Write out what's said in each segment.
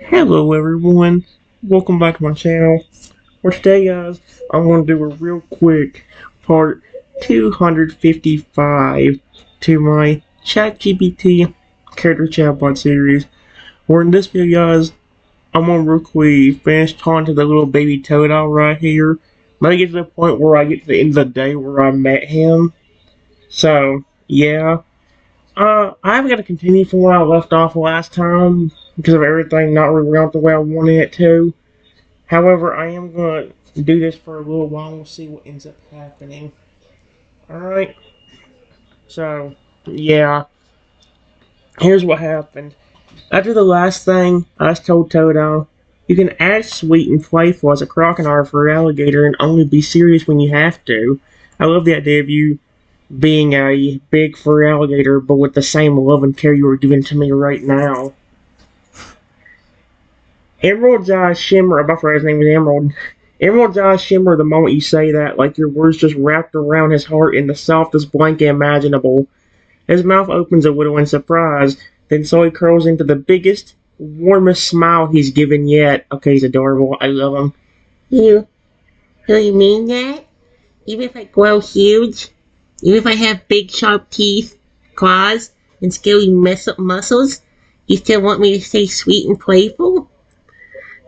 Hello everyone, welcome back to my channel. For today guys, I'm going to do a real quick part 255 to my ChatGPT Character Chatbot series. Where in this video guys, I'm going to real quick finish talking to the little baby Toadal right here. Maybe get to the point where I get to the end of the day where I met him. So, yeah. I've got to continue from where I left off last time because of everything not really going the way I wanted it to. However, I am going to do this for a little while and we'll see what ends up happening. Alright, so, yeah, here's what happened. After the last thing, I told Toto, you can act sweet and playful as a crocodile for an alligator and only be serious when you have to. I love the idea of you being a big furry alligator, but with the same love and care you are giving to me right now. Emerald's eyes shimmer. I forgot his name is Emerald. Emerald's eyes shimmer the moment you say that, like your words just wrapped around his heart in the softest blanket imaginable. His mouth opens a little in surprise, then slowly curls into the biggest, warmest smile he's given yet. Okay, he's adorable. I love him. You really mean that? Even if I grow huge? Even if I have big sharp teeth, claws, and scaly muscles, you still want me to stay sweet and playful?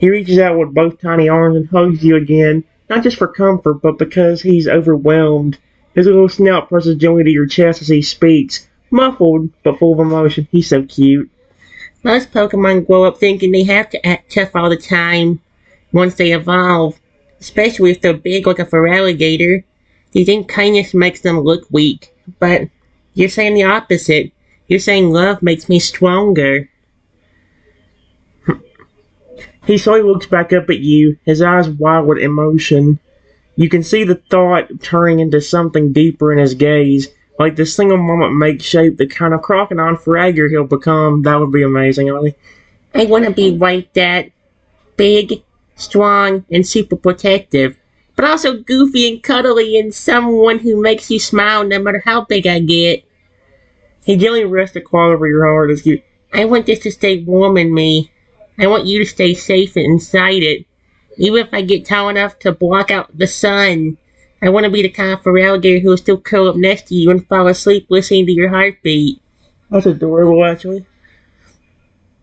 He reaches out with both tiny arms and hugs you again, not just for comfort, but because he's overwhelmed. His little snout presses gently to your chest as he speaks, muffled but full of emotion. He's so cute. Most Pokemon grow up thinking they have to act tough all the time once they evolve, especially if they're big like a Feraligatr. You think kindness makes them look weak, but you're saying the opposite. You're saying love makes me stronger. He slowly looks back up at you, his eyes wide with emotion. You can see the thought turning into something deeper in his gaze, like this single moment makes shape the kind of crocodile fragger he'll become. That would be amazing, really. I want to be like that. Big, strong, and super protective. But also goofy and cuddly and someone who makes you smile no matter how big I get. He gently rests a claw over your heart as you... I want this to stay warm in me. I want you to stay safe inside it. Even if I get tall enough to block out the sun. I want to be the kind of alligator who will still curl up next to you and fall asleep listening to your heartbeat. That's adorable, actually.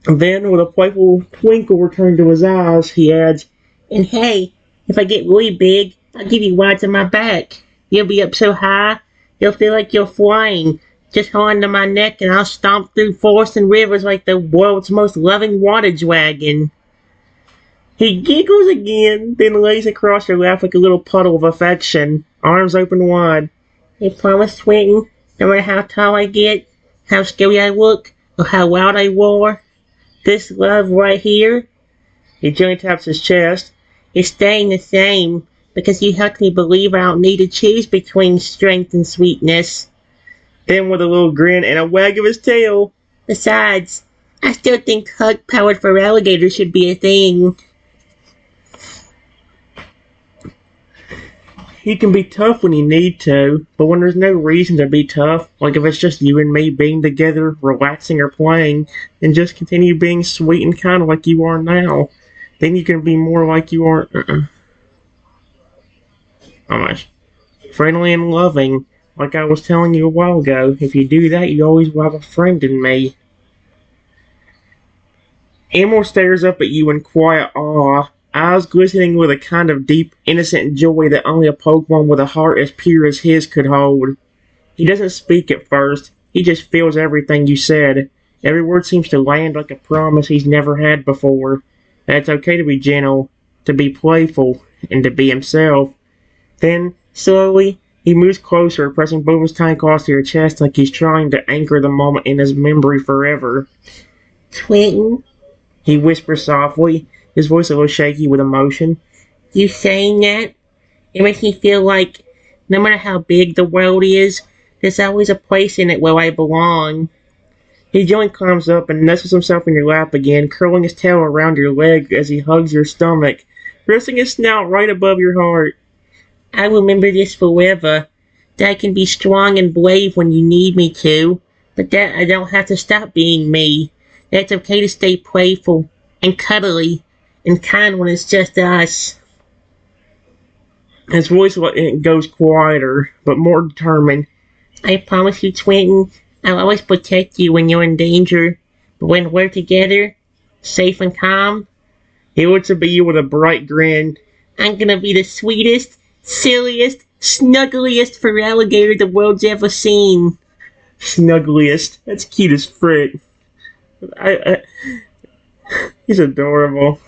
Then, with a playful twinkle returning to his eyes, he adds, and hey, if I get really big, I'll give you rides on my back. You'll be up so high, you'll feel like you're flying. Just hold onto my neck and I'll stomp through forests and rivers like the world's most loving water dragon. He giggles again, then lays across your lap like a little puddle of affection, arms open wide. I promise, Twinton, no matter how tall I get, how scary I look, or how loud I roar, this love right here, he gently taps his chest, is staying the same because you helped me believe I don't need to choose between strength and sweetness. Then with a little grin and a wag of his tail. Besides, I still think hug-powered Feraligatr should be a thing. He can be tough when you need to, but when there's no reason to be tough, like if it's just you and me being together, relaxing or playing, then just continue being sweet and kind like you are now. Then you can be more like you are, almost friendly and loving, like I was telling you a while ago. If you do that, you always will have a friend in me. Emerald stares up at you in quiet awe, eyes glistening with a kind of deep, innocent joy that only a Pokemon with a heart as pure as his could hold. He doesn't speak at first, he just feels everything you said. Every word seems to land like a promise he's never had before. That it's okay to be gentle, to be playful, and to be himself. Then, slowly, he moves closer, pressing both his tiny claws to your chest like he's trying to anchor the moment in his memory forever. Twinton, he whispers softly, his voice a little shaky with emotion. You saying that? It makes me feel like, no matter how big the world is, there's always a place in it where I belong. He gently climbs up and nestles himself in your lap again, curling his tail around your leg as he hugs your stomach, resting his snout right above your heart. I remember this forever, that I can be strong and brave when you need me to, but that I don't have to stop being me. That it's okay to stay playful, and cuddly and kind when it's just us. His voice goes quieter, but more determined. I promise you, Twinton, I'll always protect you when you're in danger. But when we're together, safe and calm, he looks up at you with a bright grin. I'm gonna be the sweetest, silliest, snuggliest fur alligator the world's ever seen. Snuggliest? That's cute as frick. He's adorable.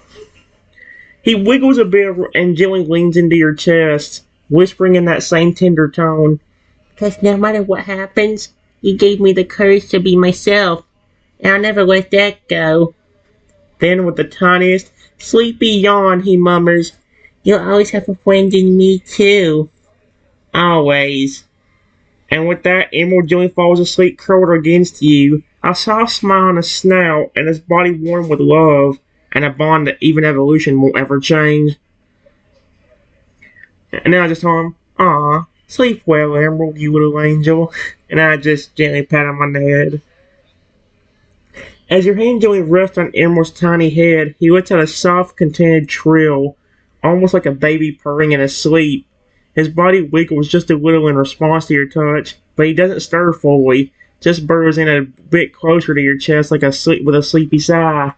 He wiggles a bit and gently leans into your chest, whispering in that same tender tone. Because no matter what happens, you gave me the courage to be myself, and I'll never let that go. Then, with the tiniest, sleepy yawn, he murmurs, You'll always have a friend in me, too. Always. And with that, Emerald gently falls asleep curled against you, a soft smile on his snout, and his body warm with love, and a bond that even evolution won't ever change. And then I just told him, Aw, sleep well, Emerald, you little angel. And I just gently pat him on the head. As your hand gently rests on Emerald's tiny head, he lets out a soft, contented trill, almost like a baby purring in his sleep. His body wiggles just a little in response to your touch, but he doesn't stir fully, just burrows in a bit closer to your chest like with a sleepy sigh.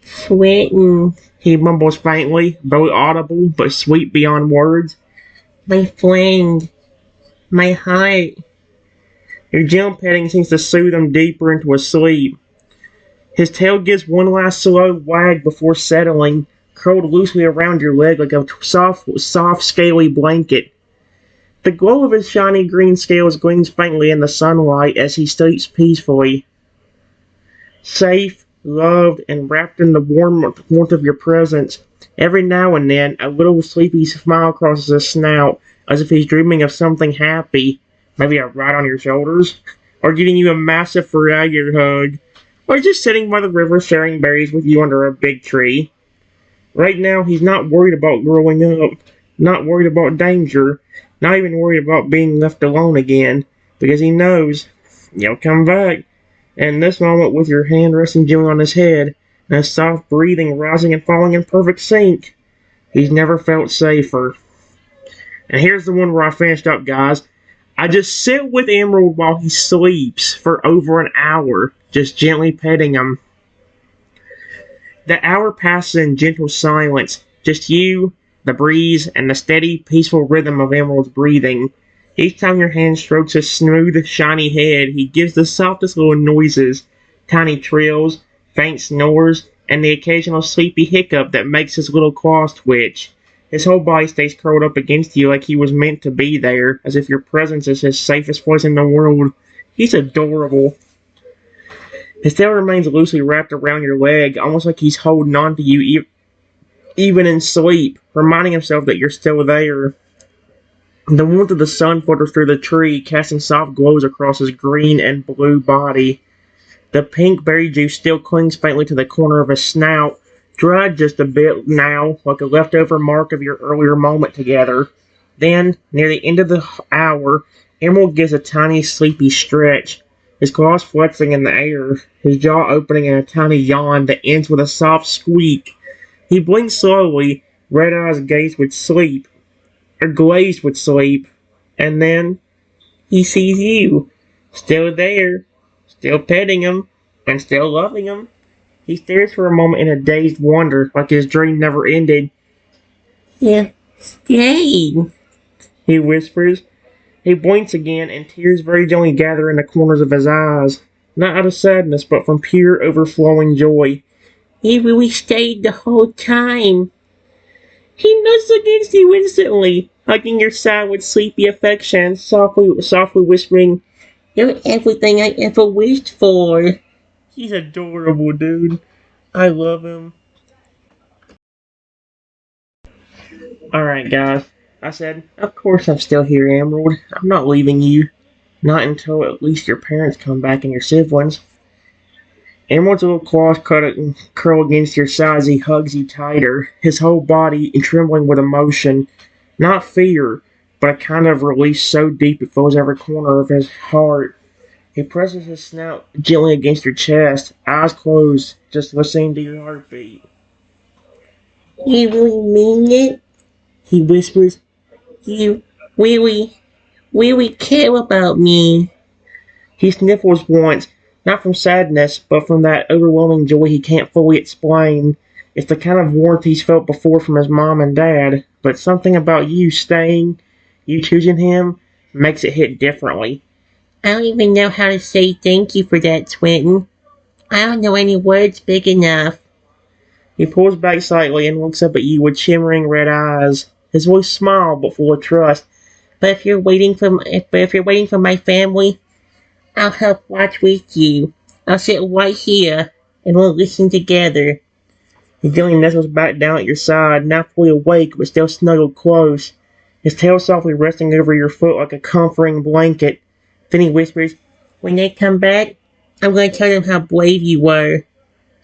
Sweating, he mumbles faintly, barely audible, but sweet beyond words. My friend, my heart. Your gentle petting seems to soothe him deeper into a sleep. His tail gives one last slow wag before settling, curled loosely around your leg like a soft, scaly blanket. The glow of his shiny green scales gleams faintly in the sunlight as he sleeps peacefully. Safe, loved, and wrapped in the warmth of your presence. Every now and then, a little sleepy smile crosses his snout, as if he's dreaming of something happy, maybe a ride on your shoulders, or giving you a massive alligator hug, or just sitting by the river sharing berries with you under a big tree. Right now, he's not worried about growing up, not worried about danger, not even worried about being left alone again, because he knows you'll come back. And in this moment, with your hand resting gently on his head, and his soft breathing rising and falling in perfect sync, he's never felt safer. And here's the one where I finished up, guys. I just sit with Emerald while he sleeps for over an hour, just gently petting him. The hour passes in gentle silence, just you, the breeze, and the steady, peaceful rhythm of Emerald's breathing. Each time your hand strokes his smooth, shiny head, he gives the softest little noises, tiny trills, faint snores, and the occasional sleepy hiccup that makes his little claws twitch. His whole body stays curled up against you like he was meant to be there, as if your presence is his safest place in the world. He's adorable. His tail remains loosely wrapped around your leg, almost like he's holding on to you even in sleep, reminding himself that you're still there. The warmth of the sun filters through the tree, casting soft glows across his green and blue body. The pink berry juice still clings faintly to the corner of his snout, dried just a bit now, like a leftover mark of your earlier moment together. Then, near the end of the hour, Emerald gives a tiny, sleepy stretch, his claws flexing in the air, his jaw opening in a tiny yawn that ends with a soft squeak. He blinks slowly, red eyes glazed with sleep, and then he sees you, still there, still petting him, and still loving him. He stares for a moment in a dazed wonder, like his dream never ended. Yeah, stayed, he whispers. He blinks again, and tears very gently gather in the corners of his eyes, not out of sadness, but from pure, overflowing joy. He really stayed the whole time. He nuzzles against you instantly, hugging your side with sleepy affection, softly whispering, You're everything I ever wished for. He's adorable, dude. I love him. Alright, guys. I said, of course I'm still here, Emerald. I'm not leaving you. Not until at least your parents come back and your siblings. Emerald's little claws curl against your side as he hugs you tighter, his whole body trembling with emotion. Not fear, but a kind of release so deep it fills every corner of his heart. He presses his snout gently against your chest, eyes closed, just listening to your heartbeat. You really mean it? He whispers, You really, really care about me? he sniffles once, not from sadness, but from that overwhelming joy he can't fully explain. It's the kind of warmth he's felt before from his mom and dad, but something about you staying, you choosing him, makes it hit differently. I don't even know how to say thank you for that, Twin. I don't know any words big enough. He pulls back slightly and looks up at you with shimmering red eyes. His voice smiled, but full of trust. But if you're waiting for my family, I'll help watch with you. I'll sit right here and we'll listen together. He gently nestles back down at your side, now fully awake but still snuggled close, his tail softly resting over your foot like a comforting blanket. Then he whispers, When they come back, I'm going to tell them how brave you were,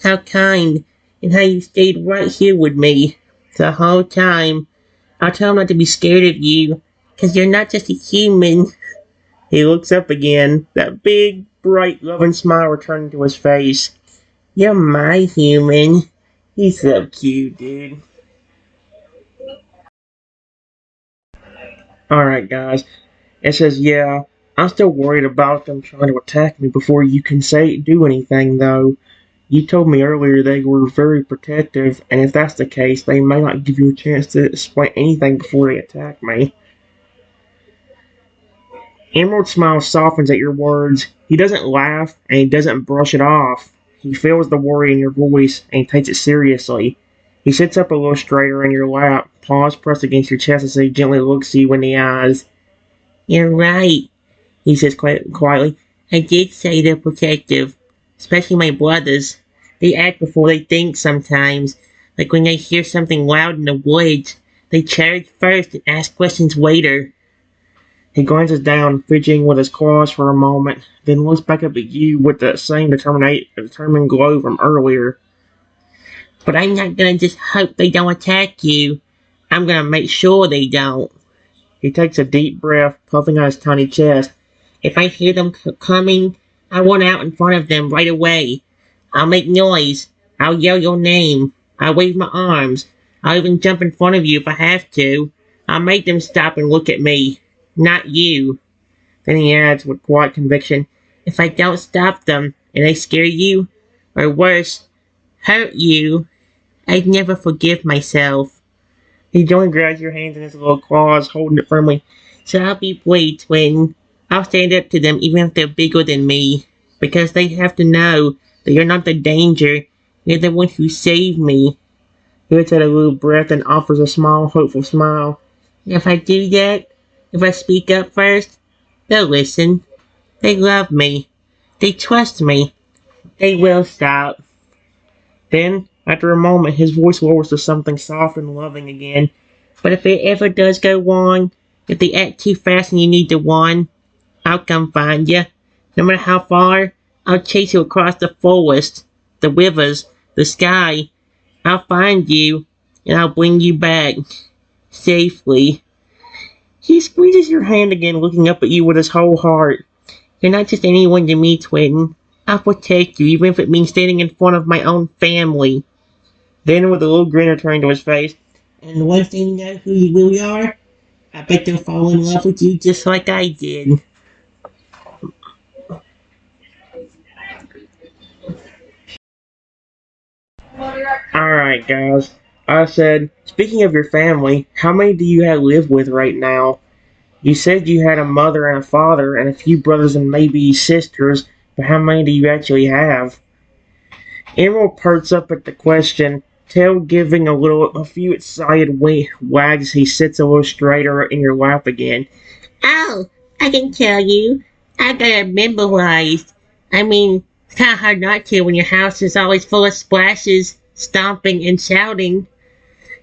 how kind, and how you stayed right here with me the whole time. I'll tell them not to be scared of you, 'cause you're not just a human. He looks up again, that big, bright, loving smile returning to his face. You're my human. He's so cute, dude. Alright, guys. It says, yeah, I'm still worried about them trying to attack me before you can do anything, though. You told me earlier they were very protective, and if that's the case, they may not give you a chance to explain anything before they attack me. Emerald's smile softens at your words. He doesn't laugh, and he doesn't brush it off. He feels the worry in your voice, and he takes it seriously. He sits up a little straighter in your lap, paws pressed against your chest as he gently looks you in the eyes. You're right, he says quietly. I did say they're protective, especially my brothers. They act before they think sometimes, like when they hear something loud in the woods. They charge first and ask questions later. He glances down, fidgeting with his claws for a moment, then looks back up at you with that same determined glow from earlier. But I'm not gonna just hope they don't attack you. I'm gonna make sure they don't. He takes a deep breath, puffing out his tiny chest. If I hear them coming, I run out in front of them right away. I'll make noise. I'll yell your name. I'll wave my arms. I'll even jump in front of you if I have to. I'll make them stop and look at me. Not you. Then he adds with quiet conviction, If I don't stop them and they scare you, or worse, hurt you, I'd never forgive myself. He gently grabs your hands in his little claws, holding it firmly. So I'll be brave, Twin. I'll stand up to them even if they're bigger than me. Because they have to know that you're not the danger. You're the one who saved me. He lets out a little breath and offers a small, hopeful smile. And if I do that, if I speak up first, they'll listen. They love me. They trust me. They will stop. Then, after a moment, his voice lowers to something soft and loving again. But if it ever does go wrong, if they act too fast and you need to run, I'll come find you. No matter how far, I'll chase you across the forest, the rivers, the sky. I'll find you, and I'll bring you back. Safely. He squeezes your hand again, looking up at you with his whole heart. You're not just anyone to me, Twin. I'll protect you, even if it means standing in front of my own family. Then, with a little grin returning to his face, And once they know who you really are, I bet they'll fall in love with you just like I did. Alright, guys. I said, speaking of your family, how many do you live with right now? You said you had a mother and a father and a few brothers and maybe sisters, but how many do you actually have? Emerald perks up at the question, tail giving a few excited wags. He sits a little straighter in your lap again. Oh, I can tell you. I got it memorized. I mean, it's kind of hard not to when your house is always full of splashes, stomping, and shouting.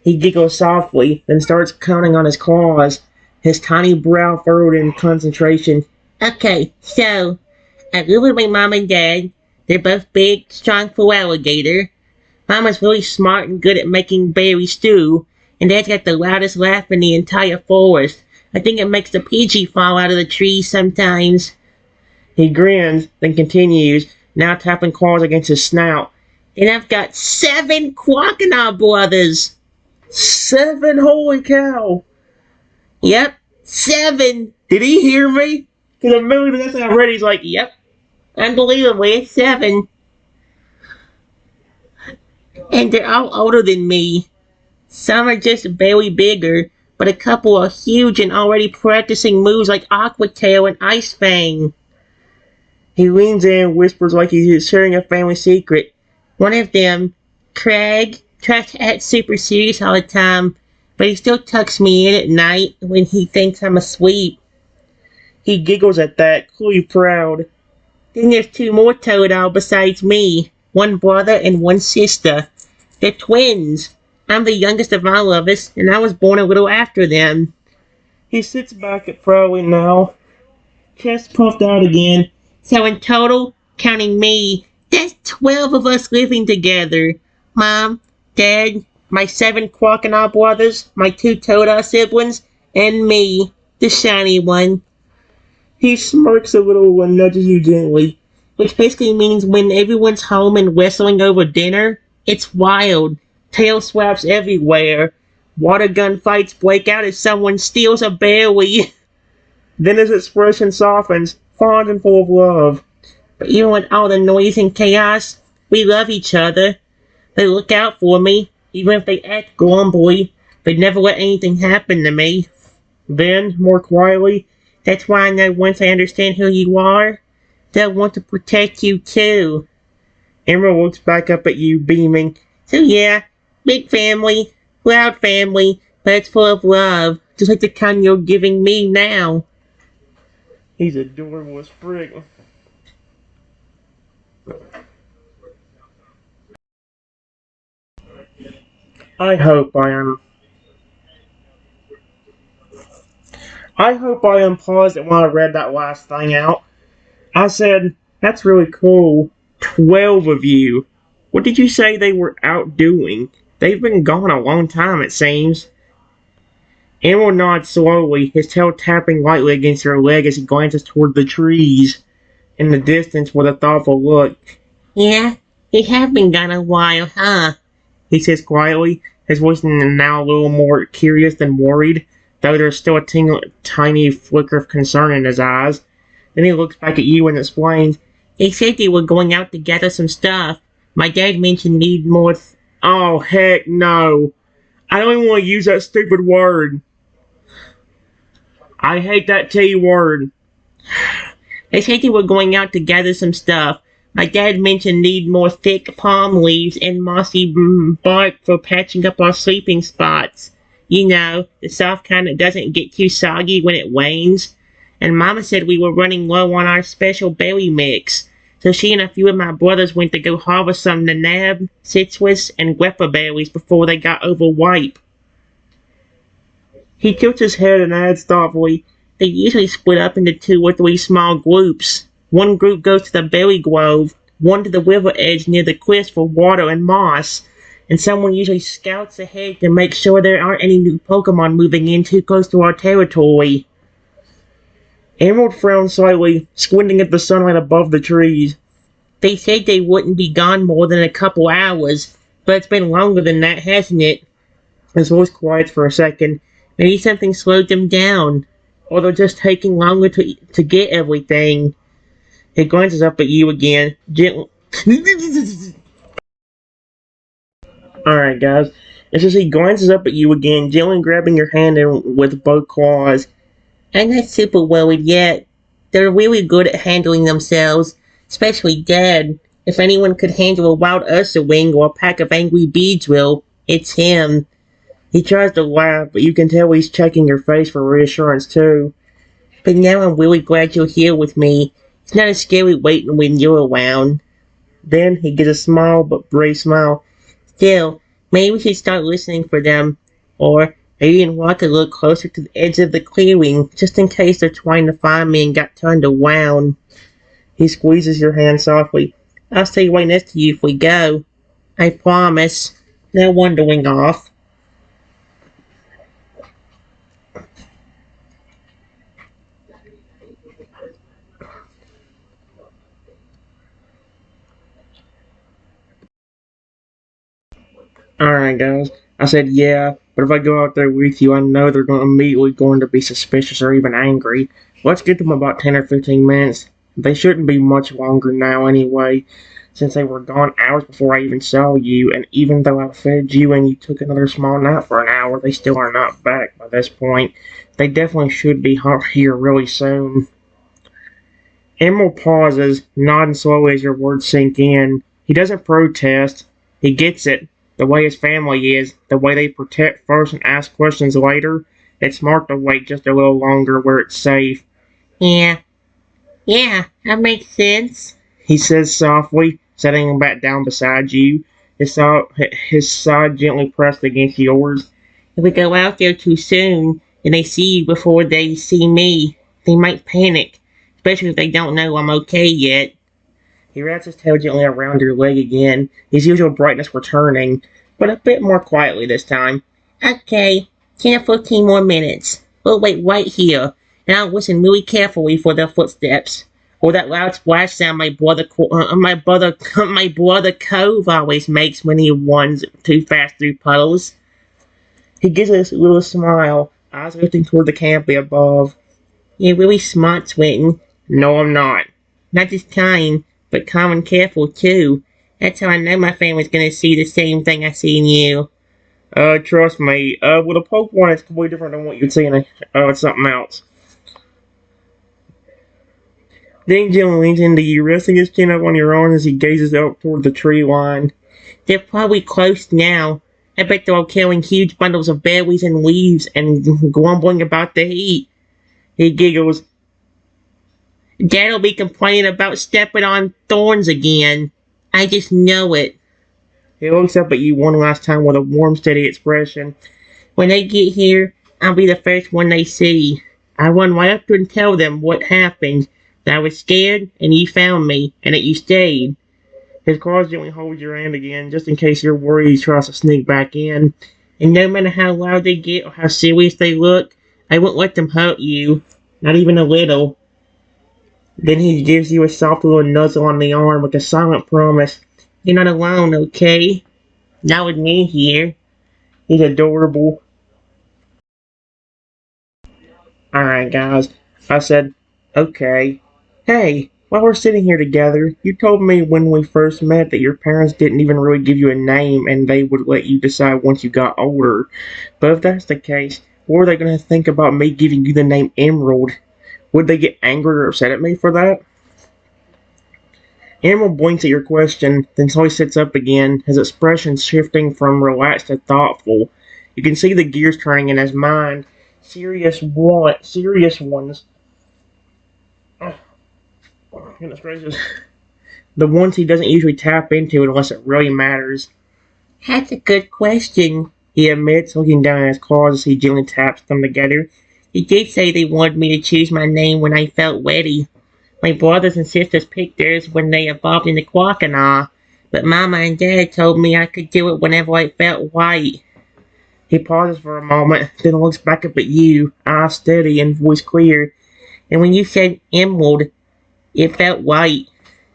He giggles softly, then starts counting on his claws, his tiny brow furrowed in concentration. Okay, so, I live with my mom and dad. They're both big, strong full alligator. Mama's really smart and good at making berry stew, and Dad's got the loudest laugh in the entire forest. I think it makes the PG fall out of the trees sometimes. He grins, then continues, now tapping claws against his snout. And I've got 7 crocodile brothers. 7? Holy cow! Yep, 7. Did he hear me? Because a million that's I read, he's like, Yep, unbelievably, it's 7. And they're all older than me. Some are just barely bigger, but a couple are huge and already practicing moves like Aqua Tail and Ice Fang. He leans in and whispers like he's sharing a family secret. One of them, Craig, tries to act super serious all the time, but he still tucks me in at night when he thinks I'm asleep. He giggles at that, clearly proud. Then there's 2 more Toadal besides me, 1 brother and 1 sister. They're twins. I'm the youngest of all of us, and I was born a little after them. He sits back at proudly now, chest puffed out again. So in total, counting me, that's 12 of us living together. Mom, Dad, my 7 crocodile brothers, my 2 Toadal siblings, and me, the shiny one. He smirks a little and nudges you gently. Which basically means when everyone's home and wrestling over dinner, it's wild. Tail swaps everywhere. Water gun fights break out as someone steals a berry. Then his expression softens, fond and full of love. But even with all the noise and chaos, we love each other. They look out for me, even if they act grumbly. They never let anything happen to me. Then, more quietly, that's why I know once I understand who you are, they'll want to protect you too. Emerald looks back up at you, beaming. So yeah, big family, loud family, but it's full of love, just like the kind you're giving me now. He's adorable as frick. I hope I am paused when I read that last thing out. I said, that's really cool. 12 of you. What did you say they were out doing? They've been gone a long time, it seems. Emerald nods slowly, his tail tapping lightly against her leg as he glances toward the trees in the distance with a thoughtful look. Yeah, they have been gone a while, huh? He says quietly, his voice now a little more curious than worried, though there's still a tiny flicker of concern in his eyes. Then he looks back at you and explains, They said they were going out to gather some stuff. My dad mentioned need more. Oh, heck no. I don't even want to use that stupid word. I hate that T word. They said they were going out to gather some stuff. My dad mentioned need more thick palm leaves and mossy bark for patching up our sleeping spots. You know, the soft kind that doesn't get too soggy when it rains. And Mama said we were running low on our special berry mix. So she and a few of my brothers went to go harvest some nanab, citrus, and guapa berries before they got overripe. He tilts his head and adds thoughtfully, They usually split up into 2 or 3 small groups. One group goes to the berry grove, one to the river edge near the cliffs for water and moss, and someone usually scouts ahead to make sure there aren't any new Pokemon moving in too close to our territory. Emerald frowned slightly, squinting at the sunlight above the trees. They said they wouldn't be gone more than a couple hours, but it's been longer than that, hasn't it? His voice quiets for a second. Maybe something slowed them down, or they're just taking longer to get everything. He glances up at you again, gently. Alright, guys. It's just he glances up at you again, gently grabbing your hand with both claws. I'm not super worried yet. They're really good at handling themselves, especially Dad. If anyone could handle a wild Ursa-wing or a pack of angry Beedrill, it's him. He tries to laugh, but you can tell he's checking your face for reassurance too. But now I'm really glad you're here with me. It's not as scary waiting when you're around. Then he gets a small but brave smile. Still, maybe we should start listening for them. Or maybe even walk a little closer to the edge of the clearing, just in case they're trying to find me and got turned around. He squeezes your hand softly. I'll stay right next to you if we go. I promise. No wandering off. Alright, guys. I said, yeah, but if I go out there with you, I know they're immediately going to be suspicious or even angry. Let's get them about 10 or 15 minutes. They shouldn't be much longer now anyway, since they were gone hours before I even saw you, and even though I fed you and you took another small nap for an hour, they still are not back by this point. They definitely should be here really soon. Emerald pauses, nodding slowly as your words sink in. He doesn't protest. He gets it. The way his family is, the way they protect first and ask questions later, it's smart to wait just a little longer where it's safe. Yeah, yeah, that makes sense. He says softly, setting him back down beside you, his side gently pressed against yours. If we go out there too soon and they see you before they see me, they might panic, especially if they don't know I'm okay yet. He wraps his tail gently around your leg again, his usual brightness returning, but a bit more quietly this time. Okay, 10 or 15 more minutes. We'll wait right here, and I'll listen really carefully for their footsteps. Or that loud splash sound my brother Cove always makes when he runs too fast through puddles. He gives us a little smile, eyes lifting toward the canopy above. You're really smart, Swinton. No, I'm not. Not just kind, but calm and careful, too. That's how I know my family's gonna see the same thing I see in you. Trust me. With a poke one, it's completely different than what you'd see in it's something else. Then Jim leans into you, resting his chin up on your arm as he gazes up toward the tree line. They're probably close now. I bet they're all carrying huge bundles of berries and leaves and grumbling about the heat. He giggles. Dad'll be complaining about stepping on thorns again. I just know it. He looks up at you one last time with a warm, steady expression. When they get here, I'll be the first one they see. I run right up to and tell them what happened. That I was scared, and you found me, and that you stayed. His claws gently hold your hand again, just in case you're worried he tries to sneak back in. And no matter how loud they get or how serious they look, I won't let them hurt you. Not even a little. Then he gives you a soft little nuzzle on the arm with a silent promise. You're not alone, okay? Not with me here. He's adorable. Alright, guys. I said, okay. Hey, while we're sitting here together, you told me when we first met that your parents didn't even really give you a name and they would let you decide once you got older. But if that's the case, what are they going to think about me giving you the name Emerald? Would they get angry or upset at me for that? Emerald blinks at your question, then slowly sits up again, his expression shifting from relaxed to thoughtful. You can see the gears turning in his mind. Serious ones. Oh, goodness gracious. The ones he doesn't usually tap into unless it really matters. That's a good question, he admits, looking down at his claws as he gently taps them together. He did say they wanted me to choose my name when I felt ready. My brothers and sisters picked theirs when they evolved into crocodile, but Mama and Dad told me I could do it whenever I felt right. He pauses for a moment, then looks back up at you, eyes steady and voice clear. And when you said Emerald, it felt right.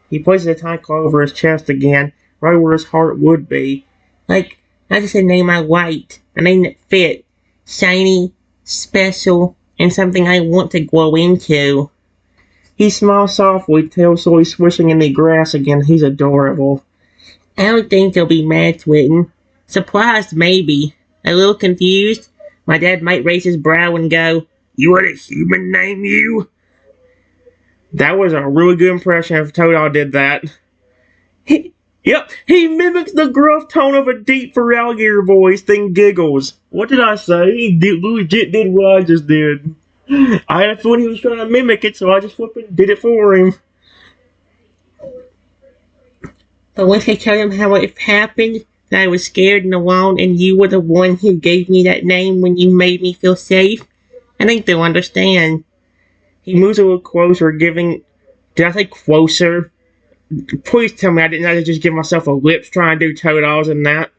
He places a tiny claw over his chest again, right where his heart would be. Like, I just a name I liked, a name that fit. Shiny, special, and something I want to grow into. He smiles softly, tail slowly swishing in the grass again. He's adorable. I don't think they'll be mad, Twitten. Surprised, maybe. A little confused. My dad might raise his brow and go, "You let a human name you?" That was a really good impression if Toadal did that. Yep, he mimics the gruff tone of a deep alligator voice, then giggles. What did I say? He legit did what I just did. I had a feeling he was trying to mimic it, so I just flipping did it for him. But once I told him how it happened, that I was scared and alone, and you were the one who gave me that name when you made me feel safe, I think they'll understand. He moves a little closer, giving... Did I say closer? Please tell me I didn't have to just give myself a lips trying to do Toadals and that.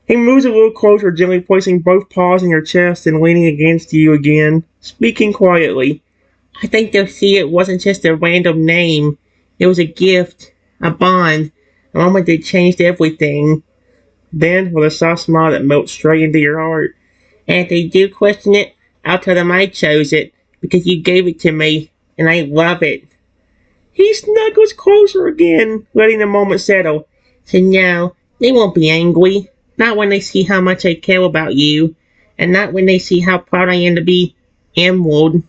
He moves a little closer, gently placing both paws in your chest and leaning against you again, speaking quietly. I think they'll see it wasn't just a random name. It was a gift, a bond, a moment that changed everything. Then, with a soft smile that melts straight into your heart, And if they do question it, I'll tell them I chose it because you gave it to me, and I love it. he snuggles closer again, letting the moment settle. So now, they won't be angry. Not when they see how much I care about you, and not when they see how proud I am to be Emerald.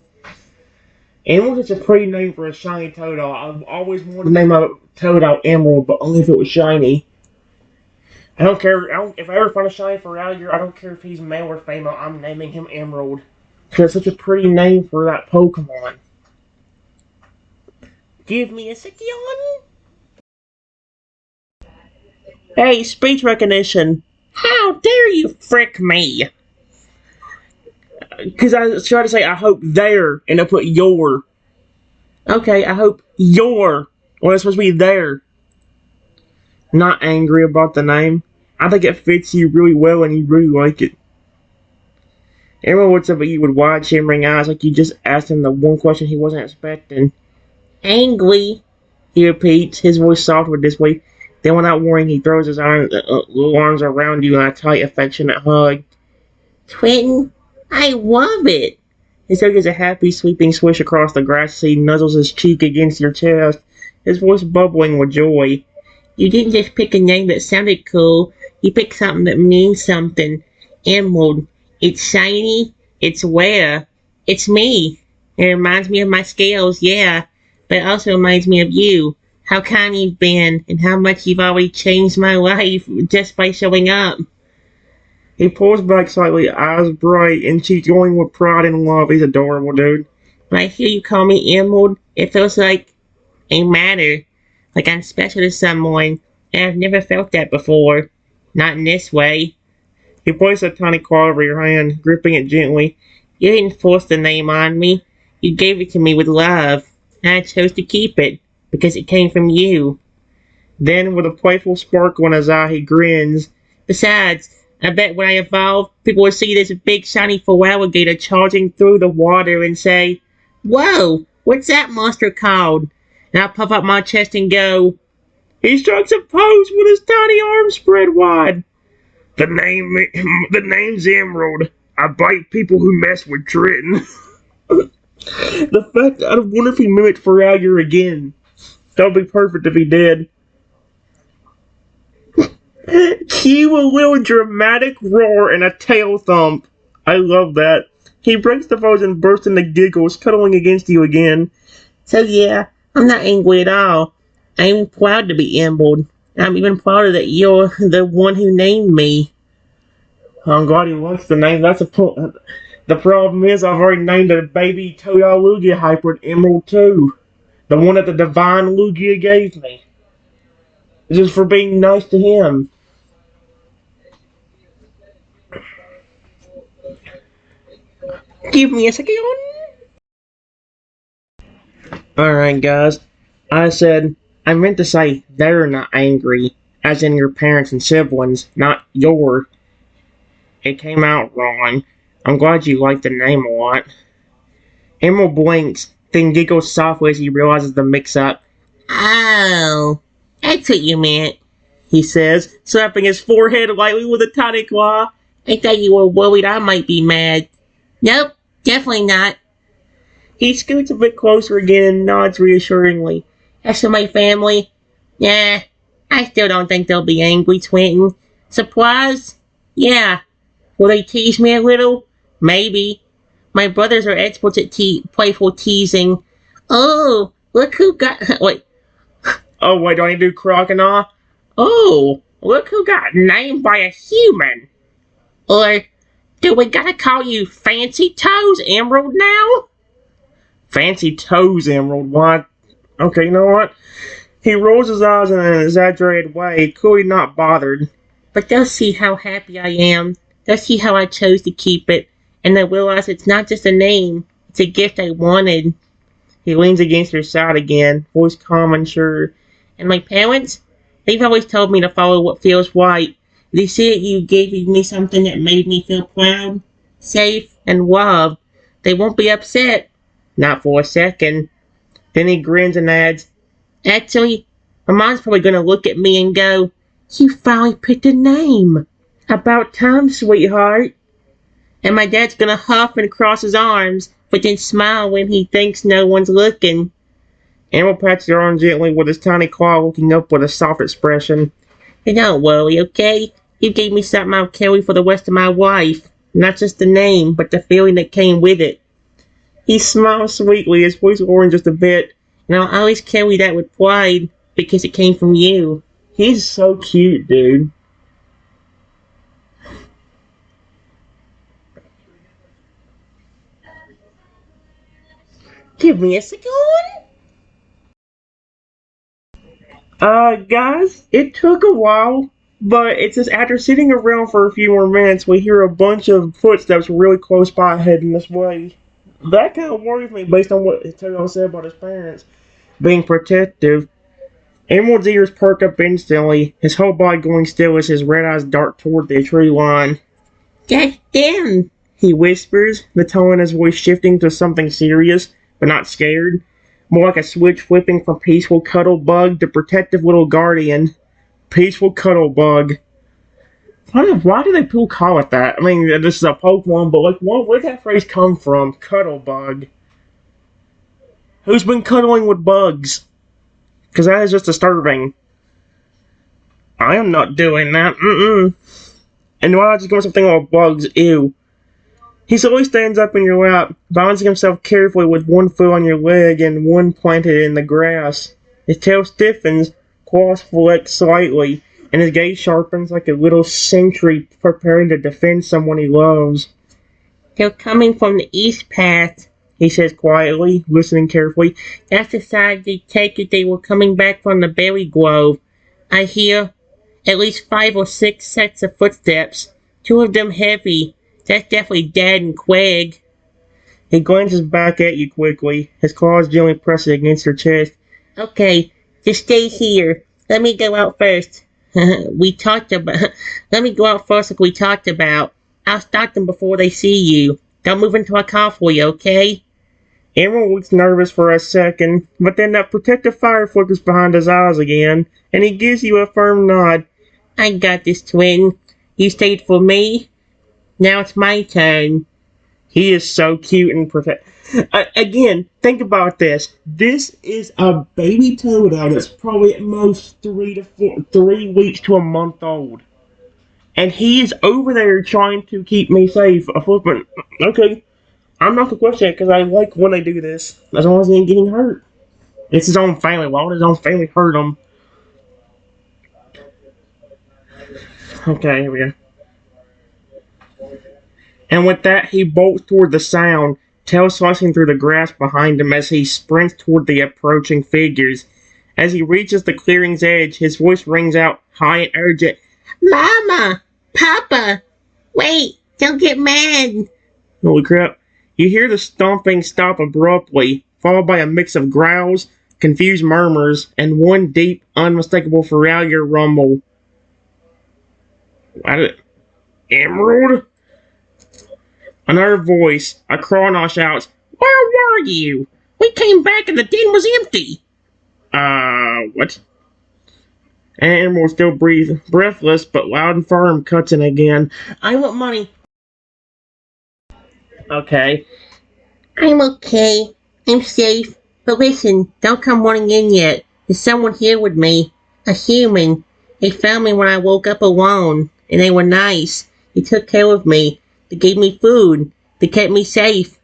Emerald is a pretty name for a shiny Toadle. I've always wanted to name a Toadle Emerald, but only if it was shiny. I don't care. If I ever find a shiny for Alligator, I don't care if he's male or female. I'm naming him Emerald. Because it's such a pretty name for that Pokemon. Give me a second. Hey, speech recognition. How dare you frick me? Because I tried to say, I hope there, and I put your. Okay, I hope your. Well, it's supposed to be there. Not angry about the name. I think it fits you really well and you really like it. Everyone would say that you would wide shimmering eyes like you just asked him the one question he wasn't expecting. Angry, He repeats, his voice soft with disbelief. Then without warning, he throws his little arms around you in a tight, affectionate hug. Twin, I love it. His hug is a happy, sweeping swish across the grass as he nuzzles his cheek against your chest, his voice bubbling with joy. You didn't just pick a name that sounded cool. You picked something that means something. Emerald. It's shiny. It's rare. It's me. It reminds me of my scales, yeah. But it also reminds me of you. How kind you've been and how much you've already changed my life just by showing up. He pulls back slightly, eyes bright, and cheeks glowing with pride and love. He's adorable, dude. When I hear you call me Emerald, it feels like a matter. Like I'm special to someone. And I've never felt that before. Not in this way. He placed a tiny claw over your hand, gripping it gently. You didn't force the name on me. You gave it to me with love. And I chose to keep it. Because it came from you. Then, with a playful sparkle in his eye, he grins. Besides, I bet when I evolve, people will see this big shiny full alligator charging through the water and say, "Whoa, what's that monster called?" And I'll puff up my chest and go, He strikes a pose with his tiny arms spread wide. The name's Emerald. I bite people who mess with Trenton. The fact I wonder if he mimicked Feralier again. That would be perfect if he did. Cue a little dramatic roar and a tail thump. I love that. He breaks the pose and bursts into giggles, cuddling against you again. "So yeah, I'm not angry at all. I'm proud to be Emerald. I'm even prouder that you're the one who named me." I'm glad he likes the name. The problem is I've already named a baby Toadal Lugia hybrid Emerald too. The one that the divine Lugia gave me. Just for being nice to him. Give me a second. Alright guys, I meant to say they're not angry, as in your parents and siblings, not your. It came out wrong. I'm glad you liked the name a lot. Emerald blinks, then giggles softly as he realizes the mix-up. Oh, that's what you meant. He says, slapping his forehead lightly with a tiny claw. I thought you were worried I might be mad. Nope, definitely not. He scoots a bit closer again and nods reassuringly. As for my family, yeah, I still don't think they'll be angry, Twinton. Surprised? Yeah. Will they tease me a little? Maybe. My brothers are experts at playful teasing. Oh, look who got... Wait. Oh, wait, do I need to do Crocodile? Oh, look who got named by a human. Or, do we gotta call you Fancy Toes Emerald now? Fancy Toes Emerald, what? Okay, you know what? He rolls his eyes in an exaggerated way, clearly not bothered. But they'll see how happy I am. They'll see how I chose to keep it. And they'll realize it's not just a name. It's a gift I wanted. He leans against her side again, voice calm and sure. And my parents? They've always told me to follow what feels right. They said you gave me something that made me feel proud, safe, and loved. They won't be upset. Not for a second. Then he grins and adds, Actually, my mom's probably going to look at me and go, You finally picked a name. About time, sweetheart. And my dad's gonna huff and cross his arms, but then smile when he thinks no one's looking. Emerald pats your arm gently with his tiny claw, looking up with a soft expression. And don't worry, okay? You gave me something I'll carry for the rest of my life. Not just the name, but the feeling that came with it. He smiles sweetly, his voice lowering just a bit. And I'll always carry that with pride, because it came from you. He's so cute, dude. Give me a second. Guys, it took a while, but it's just after sitting around for a few more minutes, we hear a bunch of footsteps really close by heading this way. That kind of worries me based on what Tyrell said about his parents being protective. Emerald's ears perk up instantly, his whole body going still as his red eyes dart toward the tree line. That's them, he whispers, the tone in his voice shifting to something serious, but not scared. More like a switch flipping from peaceful cuddle bug to protective little guardian. Peaceful cuddle bug. Why do they people call it that? I mean, this is a Pokemon, but like, where did that phrase come from? Cuddle bug. Who's been cuddling with bugs? Because that is just disturbing. I am not doing that. And why not just go something about bugs? Ew. He slowly stands up in your lap, balancing himself carefully with one foot on your leg and one planted in the grass. His tail stiffens, claws flex slightly, and his gaze sharpens like a little sentry preparing to defend someone he loves. They're coming from the east path, he says quietly, listening carefully. That's the side they take it they were coming back from the berry grove. I hear at least 5 or 6 sets of footsteps, 2 of them heavy. That's definitely Dad and Quag. He glances back at you quickly, his claws gently pressing against your chest. Okay, just stay here. Let me go out first. Let me go out first like we talked about. I'll start them before they see you. Don't move until I call for you, okay? Emerald looks nervous for a second, but then that protective fire flickers behind his eyes again, and he gives you a firm nod. I got this, twin. You stayed for me. Now it's my turn. He is so cute and again, think about this. This is a baby Totodile that's probably at most 3 weeks to a month old. And he is over there trying to keep me safe. Okay, I'm not gonna question it because I like when they do this. As long as he ain't getting hurt. It's his own family. Why would his own family hurt him? Okay, here we go. And with that, he bolts toward the sound, tail slicing through the grass behind him as he sprints toward the approaching figures. As he reaches the clearing's edge, his voice rings out high and urgent. Mama! Papa! Wait! Don't get mad! Holy crap. You hear the stomping stop abruptly, followed by a mix of growls, confused murmurs, and one deep, unmistakable familiar rumble. Emerald? Another voice, a Chronos shouts, Where were you? We came back and the den was empty. What? And Emerald still breathless, but loud and firm, cuts in again. I want money. Okay. I'm okay. I'm safe. But listen, don't come running in yet. There's someone here with me. A human. They found me when I woke up alone. And they were nice. They took care of me. They gave me food. They kept me safe.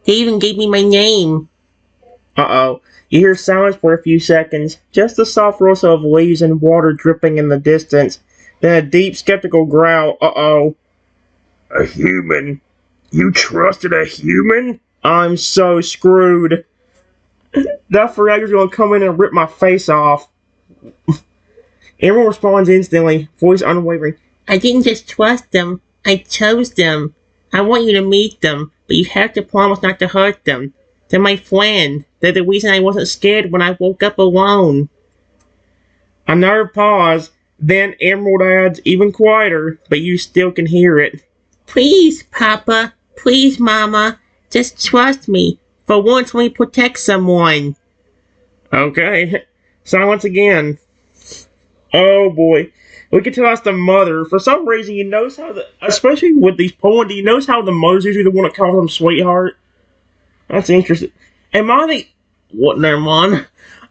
They even gave me my name. Uh-oh. You hear silence for a few seconds. Just the soft rustle of leaves and water dripping in the distance. Then a deep, skeptical growl. Uh-oh. A human? You trusted a human? I'm so screwed. That Ferrari's gonna come in and rip my face off. Emerald responds instantly, voice unwavering. I didn't just trust them. I chose them. I want you to meet them, but you have to promise not to hurt them. They're my friend. They're the reason I wasn't scared when I woke up alone. Another pause, then Emerald adds even quieter, but you still can hear it. Please, Papa. Please, Mama. Just trust me. For once, let me protect someone. Okay. Silence again. Oh boy. We can tell that's the mother. For some reason, you notice how especially with these poems, do you notice how the mother's usually the one that calls them sweetheart? That's interesting. Am I the what? Never mind.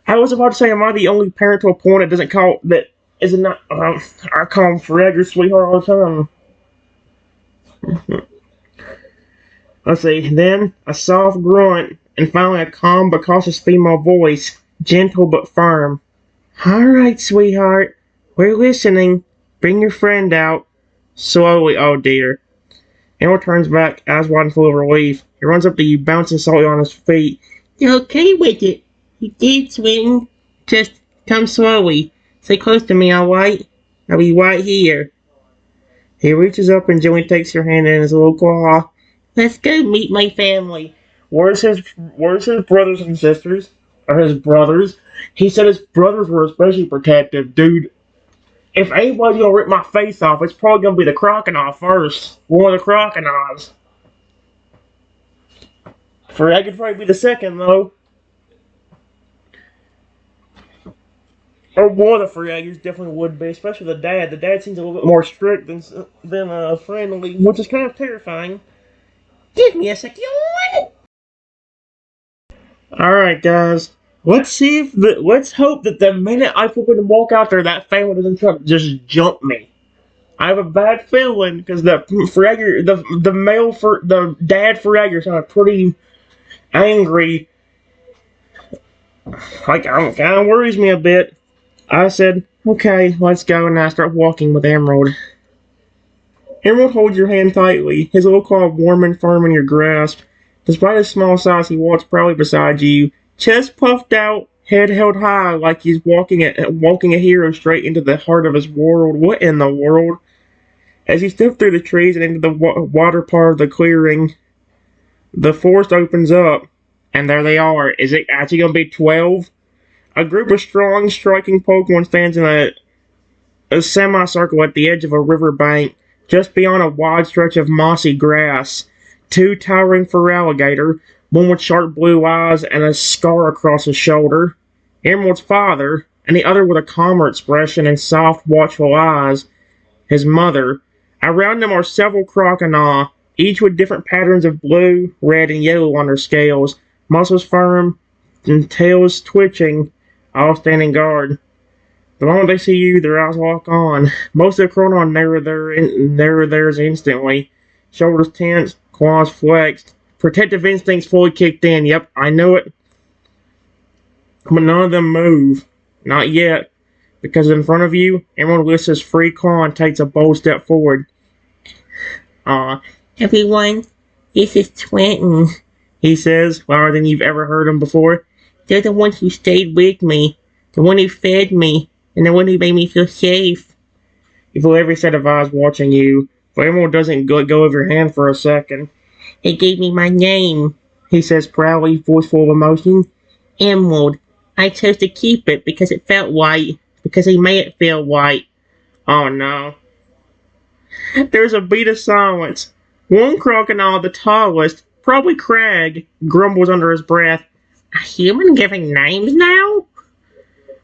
I was about to say, am I the only parent to a point that doesn't call that isn't not? I call him Fred, your sweetheart all the time. Let's see. Then a soft grunt, and finally a calm but cautious female voice, gentle but firm. All right, sweetheart, we're listening. Bring your friend out. Slowly, oh dear. Animal turns back, eyes wide and full of relief. He runs up to you, bouncing slowly on his feet. You're okay with it. You did, Swing. Just come slowly. Stay close to me, alright? I'll be right here. He reaches up and gently takes your hand in his little claw. Let's go meet my family. Where's his brothers and sisters? Or his brothers? He said his brothers were especially protective, dude. If anybody's gonna rip my face off, it's probably gonna be the crocodile first. One of the crocodiles. Fred could probably be the second, though. Or one of the Freyaggers definitely would be, especially the dad. The dad seems a little bit more strict than friendly, which is kind of terrifying. Give me a second. Alright, guys. Let's hope that the minute I flip and walk out there, that family doesn't try to just jump me. I have a bad feeling because the dad Fragger sounded pretty angry. Like, it kind of worries me a bit. I said, okay, let's go, and I start walking with Emerald. Emerald holds your hand tightly, his little claw warm and firm in your grasp. Despite his small size, he walks proudly beside you, chest puffed out, head held high like he's walking a hero straight into the heart of his world. What in the world? As you step through the trees and into the water part of the clearing, the forest opens up, and there they are. Is it actually going to be 12? A group of strong, striking Pokemon stands in a semicircle at the edge of a riverbank, just beyond a wide stretch of mossy grass. Two towering Feraligatr, one with sharp blue eyes and a scar across his shoulder, Emerald's father, and the other with a calmer expression and soft, watchful eyes, his mother. Around them are several crocodile, each with different patterns of blue, red, and yellow on their scales, muscles firm and tails twitching, all standing guard. The moment they see you, their eyes lock on. Most of the crocodile narrow theirs instantly. Shoulders tense, claws flexed. Protective instincts fully kicked in. Yep, I know it. But none of them move. Not yet. Because in front of you, Emerald lifts his free claw and takes a bold step forward. Everyone, this is Trenton, he says, louder than you've ever heard him before. They're the ones who stayed with me, the one who fed me, and the one who made me feel safe. You feel every set of eyes watching you, but Emerald doesn't go over your hand for a second. They gave me my name, he says proudly, voice full of emotion. Emerald. I chose to keep it because it felt right, because he made it feel right. Oh no. There's a beat of silence. One crocodile, the tallest, probably Crag, grumbles under his breath. A human giving names now?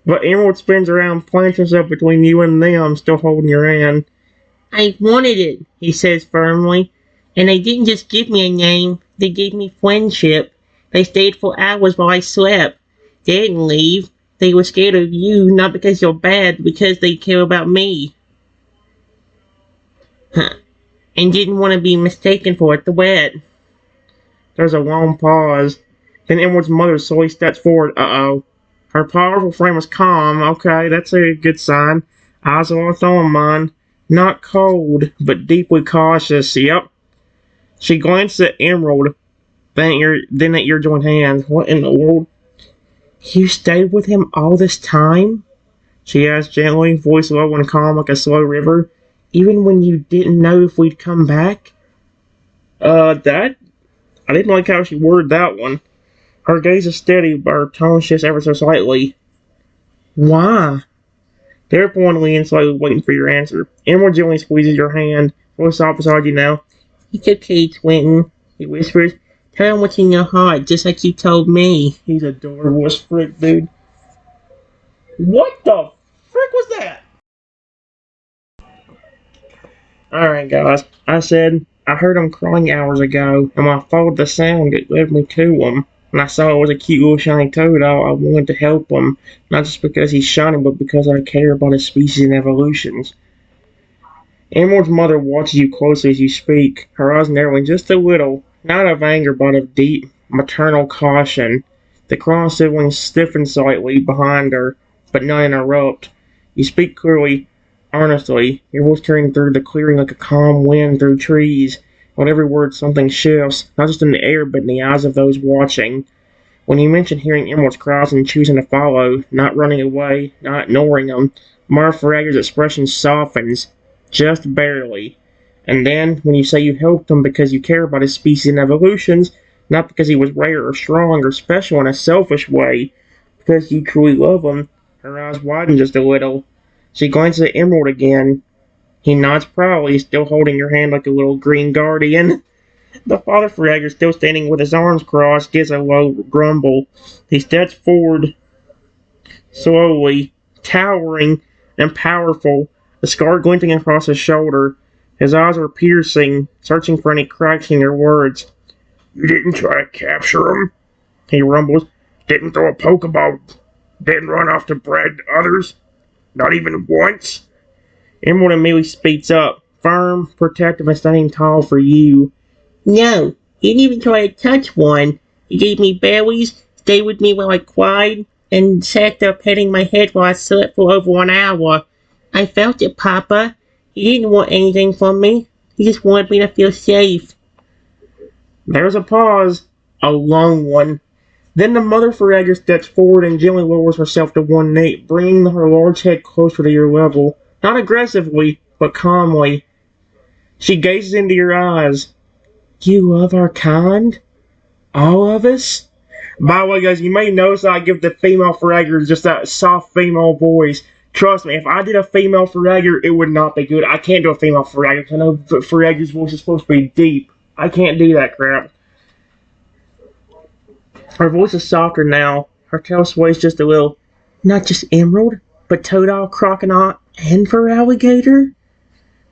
But Emerald spins around, plants himself between you and them, still holding your hand. I wanted it, he says firmly. And they didn't just give me a name, they gave me friendship. They stayed for hours while I slept. They didn't leave. They were scared of you, not because you're bad, but because they care about me. And didn't want to be mistaken for a threat. There's a long pause. Then Emerald's mother slowly steps forward. Uh-oh. Her powerful frame is calm. Okay, that's a good sign. Eyes locked on mine. Not cold, but deeply cautious. Yep. She glances at Emerald, then at your joined hands. What in the world? You stayed with him all this time? She asked gently, voice low and calm like a slow river. Even when you didn't know if we'd come back? I didn't like how she worded that one. Her gaze is steady, but her tone shifts ever so slightly. Why? They're pointedly and slowly waiting for your answer. Emerald gently squeezes your hand. What's off beside you now? It's okay, Twinton, he whispers. Tell him what's in your heart, just like you told me. He's adorable as frick, dude. What the frick was that? Alright, guys. I said, I heard him crying hours ago, and when I followed the sound, it led me to him. And I saw it was a cute little shiny toad. I wanted to help him, not just because he's shiny, but because I care about his species and evolutions. Emerald's mother watches you closely as you speak, her eyes narrowing just a little, not of anger, but of deep, maternal caution. The crown sibling stiffens slightly behind her, but not interrupt. You speak clearly, earnestly, your voice carrying through the clearing like a calm wind through trees. On every word, something shifts, not just in the air, but in the eyes of those watching. When you mention hearing Emerald's cries and choosing to follow, not running away, not ignoring them, Mara Farragher's expression softens, just barely. And then, when you say you helped him because you care about his species and evolutions, not because he was rare or strong or special in a selfish way, because you truly love him, her eyes widen just a little. She glances at Emerald again. He nods proudly, still holding your hand like a little green guardian. The father Farragher, still standing with his arms crossed, gives a low grumble. He steps forward slowly, towering and powerful, the scar glinting across his shoulder. His eyes are piercing, searching for any cracks in your words. You didn't try to capture him, he rumbles. Didn't throw a Pokeball. Didn't run off to brag to others. Not even once. Emerald immediately speaks up, firm, protective, and standing tall for you. No, he didn't even try to touch one. He gave me berries, stayed with me while I cried, and sat there petting my head while I slept for over an hour. I felt it, Papa. He didn't want anything from me. He just wanted me to feel safe. There's a pause, a long one. Then the mother Farragher steps forward and gently lowers herself to one knee, bringing her large head closer to your level. Not aggressively, but calmly. She gazes into your eyes. You love our kind? All of us? By the way, guys, you may notice that I give the female Farragher just that soft female voice. Trust me, if I did a female Farragher, it would not be good. I can't do a female Farragher because I know Farragher's voice is supposed to be deep. I can't do that crap. Her voice is softer now. Her tail sways just a little. Not just Emerald, but Toadile, Crocodile, and Feraligatr?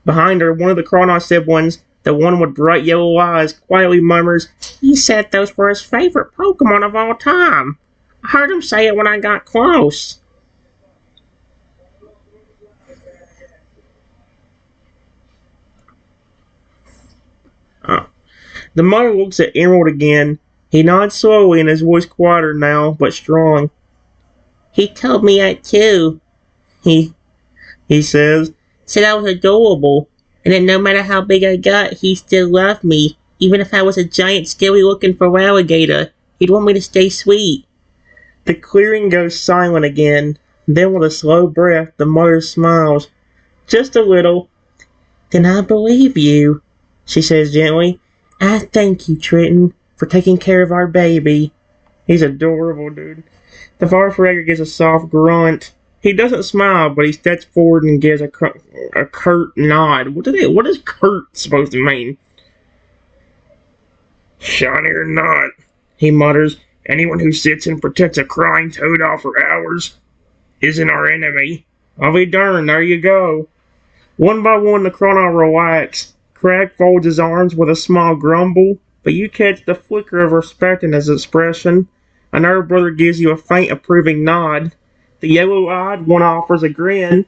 Behind her, one of the Crocodile siblings, the one with bright yellow eyes, quietly murmurs, He said those were his favorite Pokemon of all time. I heard him say it when I got close. oh. The mother looks at Emerald again. He nods slowly and his voice quieter now, but strong. He told me that too. He says, Said I was adorable, and that no matter how big I got, he still loved me. Even if I was a giant, scary-looking Feraligatr, he'd want me to stay sweet. The clearing goes silent again. Then with a slow breath, the mother smiles. Just a little. Then I believe you, She says gently. I thank you, Trenton, for taking care of our baby. He's adorable, dude. The father Farragher gives a soft grunt. He doesn't smile, but he steps forward and gives a curt nod. What is curt supposed to mean? Shiny or not, he mutters. Anyone who sits and protects a crying Toadile for hours isn't our enemy. I'll be darned, there you go. One by one, the Chrono relax. Crag folds his arms with a small grumble, but you catch the flicker of respect in his expression. Another brother gives you a faint approving nod. The yellow-eyed one offers a grin.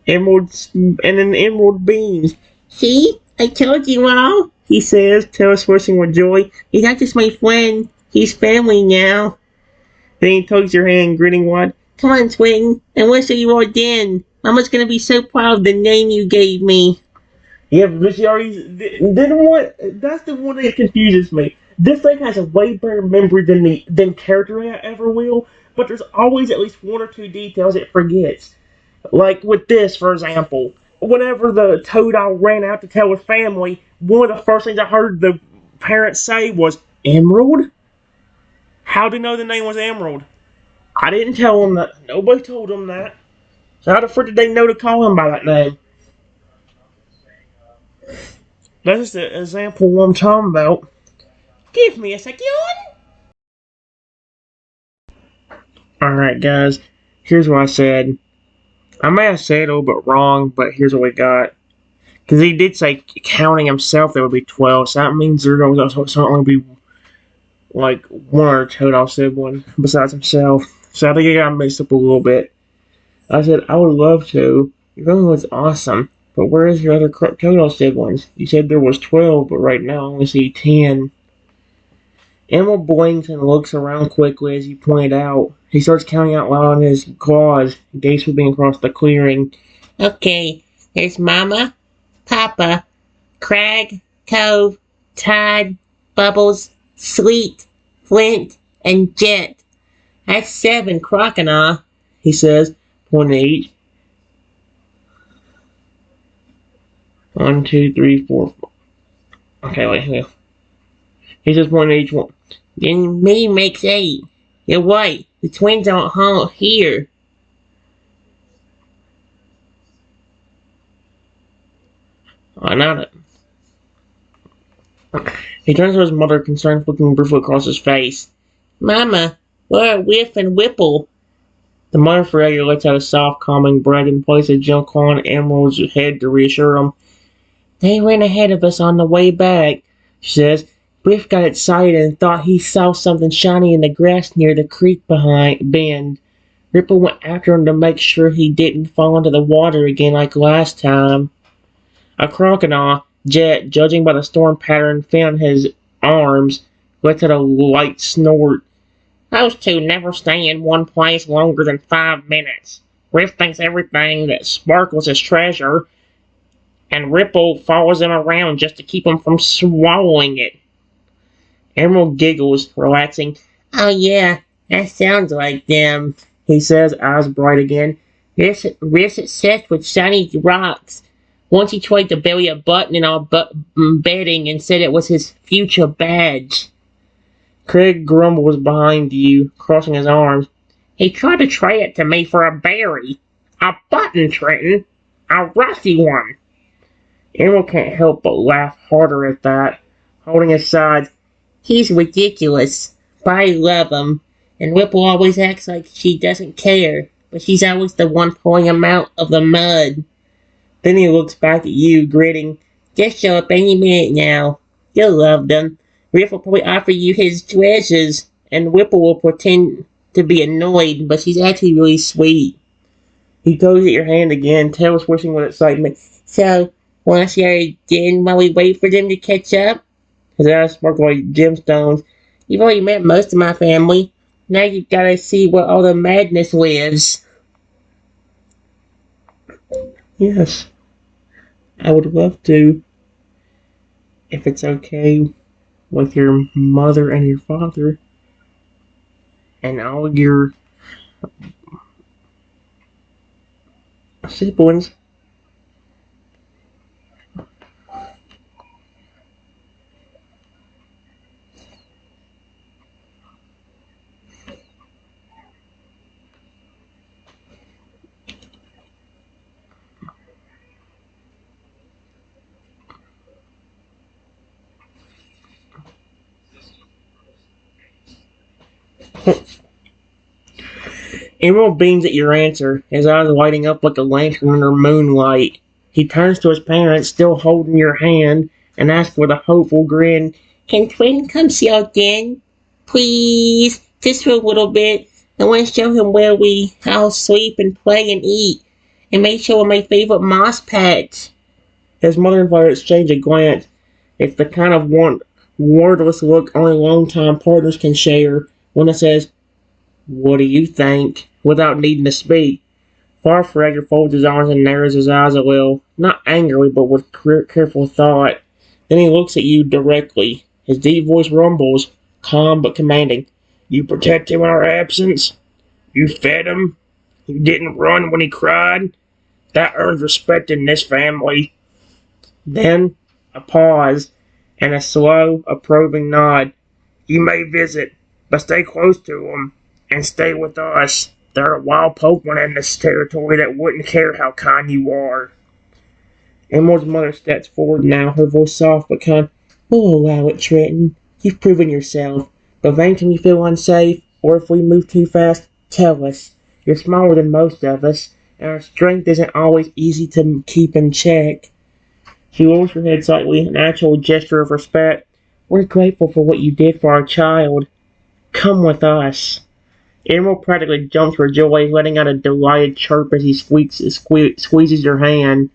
Emerald beams. See? I told you all, He says, tail swishing with joy. he's not just my friend, he's family now. Then he tugs your hand, grinning wide. Come on, Twin, and we'll show you all Den. Mama's gonna be so proud of the name you gave me. Yeah, but she already. Then what? That's the one that confuses me. This thing has a way better memory than character ever will, but there's always at least one or two details it forgets. Like with this, for example, whenever the Toadile ran out to tell his family, one of the first things I heard the parents say was, Emerald? How do you know the name was Emerald? I didn't tell them that. Nobody told them that. So how the frick did they know to call him by that name? That's just an example of what I'm talking about. Give me a second. Alright, guys. Here's what I said. I may have said it a little bit wrong, but here's what we got. Because he did say, counting himself, there would be 12. So that means there would also certainly be like one or total sibling besides himself. So I think I got mixed up a little bit. I said, I would love to. Your family was awesome. But where is your other total siblings? You said there was 12, but right now I only see 10. Emil blinks and looks around quickly as you point out. He starts counting out loud on his claws, gaze sweeping across the clearing. Okay, there's Mama, Papa, Crag, Cove, Tide, Bubbles, Sleet, Flint, and Jet. That's 7 crocodile, he says, pointing at each. 1, 2, 3, 4. Okay, wait. He says pointing at each one. Then me makes 8. You're right, the twins aren't here. I nodded. He turns to his mother, concerned, looking briefly across his face. Mama, where are Whiff and Whipple? The mother Fragger lets out a soft, calming breath and places a gentle claw on Emerald's head to reassure him. They ran ahead of us on the way back, she says. Whiff got excited and thought he saw something shiny in the grass near the creek bend. Ripple went after him to make sure he didn't fall into the water again like last time. A crocodile, Jet, judging by the storm pattern found in his arms, lets out a light snort. Those two never stay in one place longer than 5 minutes. Riff thinks everything that sparkles is treasure, and Ripple follows him around just to keep him from swallowing it. Emerald giggles, relaxing. Oh yeah, that sounds like them, he says, eyes bright again. Riff's obsessed with shiny rocks. Once he tried to bury a button in our bedding and said it was his future badge. Craig grumbles behind you, crossing his arms. He tried to trade it to me for a berry. A button, Trenton. A rusty one. Emerald can't help but laugh harder at that, holding his sides. He's ridiculous, but I love him. And Whipple always acts like she doesn't care, but she's always the one pulling him out of the mud. Then he looks back at you, grinning. Just show up any minute now. You'll love them. Riff will probably offer you his treasures, and Whipple will pretend to be annoyed, but she's actually really sweet. He tugs at your hand again, tail swishing with excitement. So, wanna share again while we wait for them to catch up? His eyes sparkle like gemstones. You've already met most of my family. Now you've gotta see where all the madness lives. Yes. I would love to. If it's okay with your mother and your father. And all your siblings. Emerald beams at your answer, his eyes lighting up like a lantern under moonlight. He turns to his parents, still holding your hand, and asks with a hopeful grin, Can Twin come see you again? Please, just for a little bit. I want to show him where we all sleep and play and eat, and make sure my favorite moss patch. His mother and father exchange a glance. It's the kind of wordless look only long-time partners can share. One that says, "What do you think?" without needing to speak. Farfrager folds his arms and narrows his eyes a little, not angrily, but with careful thought. Then he looks at you directly. His deep voice rumbles, calm but commanding. "You protect him in our absence? You fed him? You didn't run when he cried? That earns respect in this family." Then, a pause, and a slow, approving nod. "You may visit, but stay close to him, and stay with us. There are wild Pokemon in this territory that wouldn't care how kind you are." Emerald's mother steps forward now, her voice soft but kind. "We'll allow it, Trenton. You've proven yourself. But if anytime you feel unsafe, or if we move too fast, tell us. You're smaller than most of us, and our strength isn't always easy to keep in check." She lowers her head slightly, an actual gesture of respect. We're grateful for what you did for our child. Come with us. Emerald practically jumps for joy, letting out a delighted chirp as he squeezes her hand.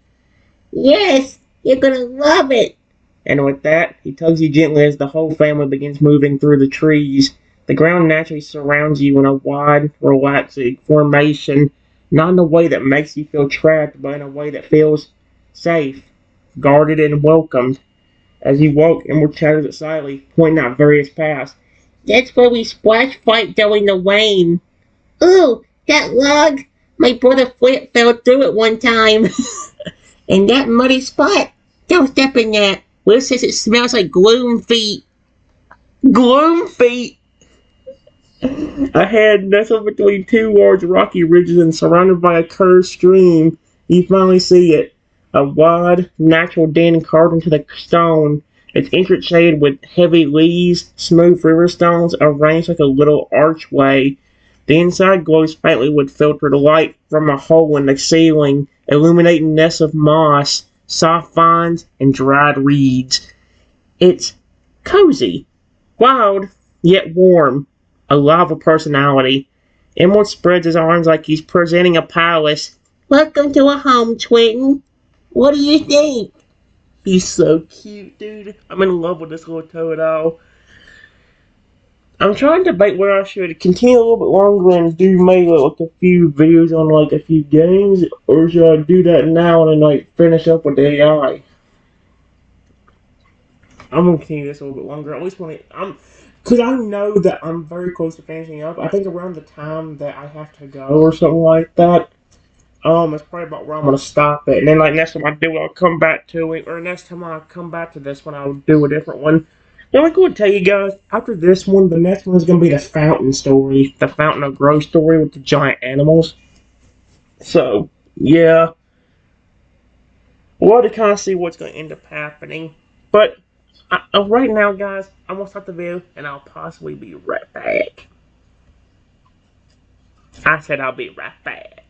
Yes, you're gonna love it. And with that, he tugs you gently as the whole family begins moving through the trees. The ground naturally surrounds you in a wide, relaxing formation, not in a way that makes you feel trapped, but in a way that feels safe, guarded, and welcomed. As you walk, Emerald chatters excitedly, pointing out various paths. That's where we splash fight during the rain. Ooh, that log! My brother Flip fell through it one time. And that muddy spot! Don't step in that. Will says it smells like gloom feet. Gloom feet! Ahead, nestled between two large rocky ridges and surrounded by a curved stream, you finally see it. A wide, natural den carved into the stone. Its entrance shaded with heavy leaves, smooth river stones arranged like a little archway. The inside glows faintly with filtered light from a hole in the ceiling, illuminating nests of moss, soft vines, and dried reeds. It's cozy, wild, yet warm, alive with personality. Emerald spreads his arms like he's presenting a palace. Welcome to a home, Twin. What do you think? He's so cute, dude. I'm in love with this little toad owl. I'm trying to debate whether I should continue a little bit longer and do maybe like a few videos on like a few games, or should I do that now and then like finish up with the AI? I'm gonna continue this a little bit longer. At least because I know that I'm very close to finishing up. I think around the time that I have to go or something like that. It's probably about where I'm gonna stop it, and then like next time I do, I'll come back to it, or next time I come back to this one, I'll do a different one. Now, I'm going to tell you guys, after this one, the next one is going to be the fountain story, the fountain of growth story with the giant animals. So, yeah, we'll have to kind of see what's going to end up happening. But right now, guys, I'm going to start the video, and I'll possibly be right back. I said I'll be right back.